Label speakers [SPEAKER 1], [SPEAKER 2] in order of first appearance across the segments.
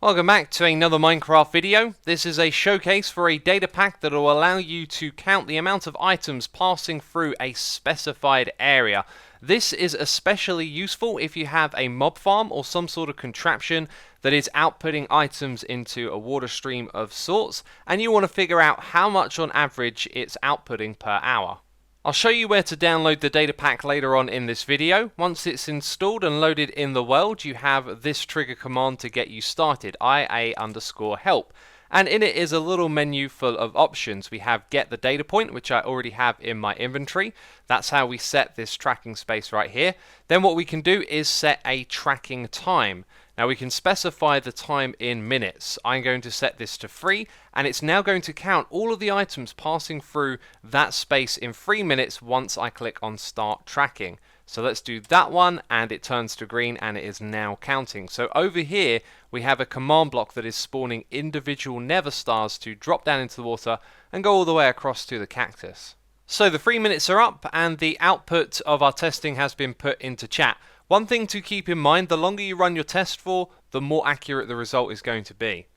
[SPEAKER 1] Welcome back to another Minecraft video. This is a showcase for a data pack that will allow you to count the amount of items passing through a specified area. This is especially useful if you have a mob farm or some sort of contraption that is outputting items into a water stream of sorts, and you want to figure out how much on average it's outputting per hour. I'll show you where to download the data pack later on in this video. Once it's installed and loaded in the world, you have this trigger command to get you started, ia_help. And in it is a little menu full of options. We have get the data point, which I already have in my inventory. That's how we set this tracking space right here. Then what we can do is set a tracking time. Now we can specify the time in minutes. I'm going to set this to 3, and it's now going to count all of the items passing through that space in 3 minutes once I click on start tracking. So let's do that one, and it turns to green and it is now counting. So over here we have a command block that is spawning individual nether stars to drop down into the water and go all the way across to the cactus. So the 3 minutes are up and the output of our testing has been put into chat. One thing to keep in mind, the longer you run your test for, the more accurate the result is going to be.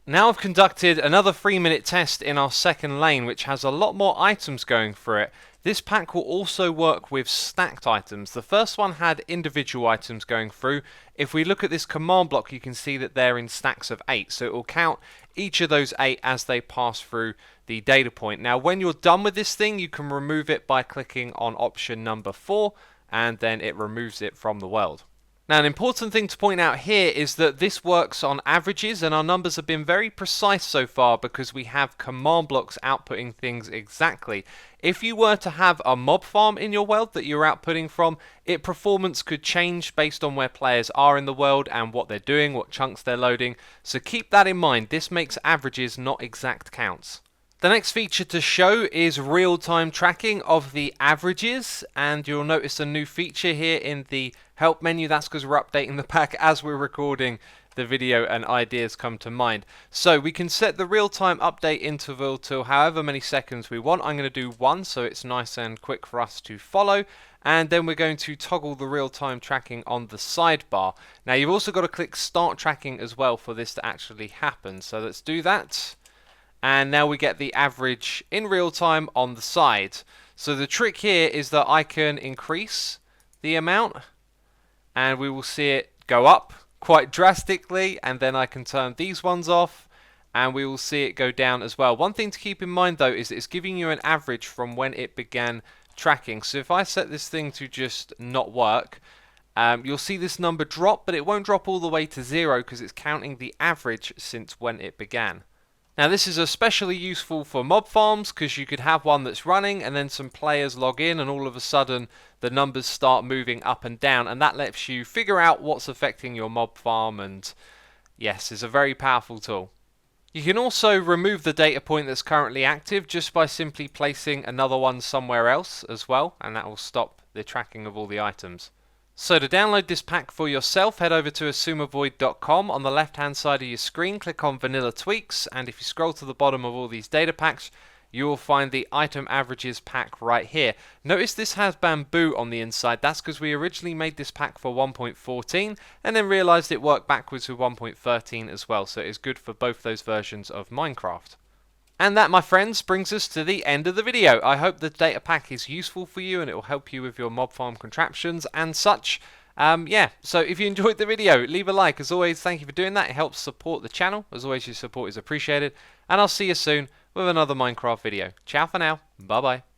[SPEAKER 1] Now I've conducted another 3-minute test in our second lane, which has a lot more items going through it. This pack will also work with stacked items. The first one had individual items going through. If we look at this command block, you can see that they're in stacks of 8. So it will count each of those 8 as they pass through the data point. Now when you're done with this thing, you can remove it by clicking on option number 4. And then it removes it from the world. Now an important thing to point out here is that this works on averages, and our numbers have been very precise so far because we have command blocks outputting things exactly. If you were to have a mob farm in your world that you're outputting from, its performance could change based on where players are in the world and what they're doing, what chunks they're loading. So keep that in mind. This makes averages, not exact counts. The next feature to show is real-time tracking of the averages, and you'll notice a new feature here in the help menu. That's because we're updating the pack as we're recording the video and ideas come to mind. So we can set the real-time update interval to however many seconds we want. I'm going to do 1 so it's nice and quick for us to follow, and then we're going to toggle the real-time tracking on the sidebar. Now you've also got to click start tracking as well for this to actually happen, so let's do that. And now we get the average in real time on the side. So the trick here is that I can increase the amount and we will see it go up quite drastically, and then I can turn these ones off and we will see it go down as well. One thing to keep in mind though is that it's giving you an average from when it began tracking. So if I set this thing to just not work, you'll see this number drop, but it won't drop all the way to 0 because it's counting the average since when it began. Now this is especially useful for mob farms because you could have one that's running and then some players log in and all of a sudden the numbers start moving up and down, and that lets you figure out what's affecting your mob farm, and yes, it's a very powerful tool. You can also remove the data point that's currently active just by simply placing another one somewhere else as well, and that will stop the tracking of all the items. So to download this pack for yourself, head over to xisumavoid.com. On the left hand side of your screen, click on Vanilla Tweaks, and if you scroll to the bottom of all these data packs, you will find the item averages pack right here. Notice this has bamboo on the inside. That's because we originally made this pack for 1.14 and then realized it worked backwards with 1.13 as well, so it is good for both those versions of Minecraft. And that, my friends, brings us to the end of the video. I hope the data pack is useful for you and it will help you with your mob farm contraptions and such. So if you enjoyed the video, leave a like. As always, thank you for doing that. It helps support the channel. As always, your support is appreciated. And I'll see you soon with another Minecraft video. Ciao for now. Bye-bye.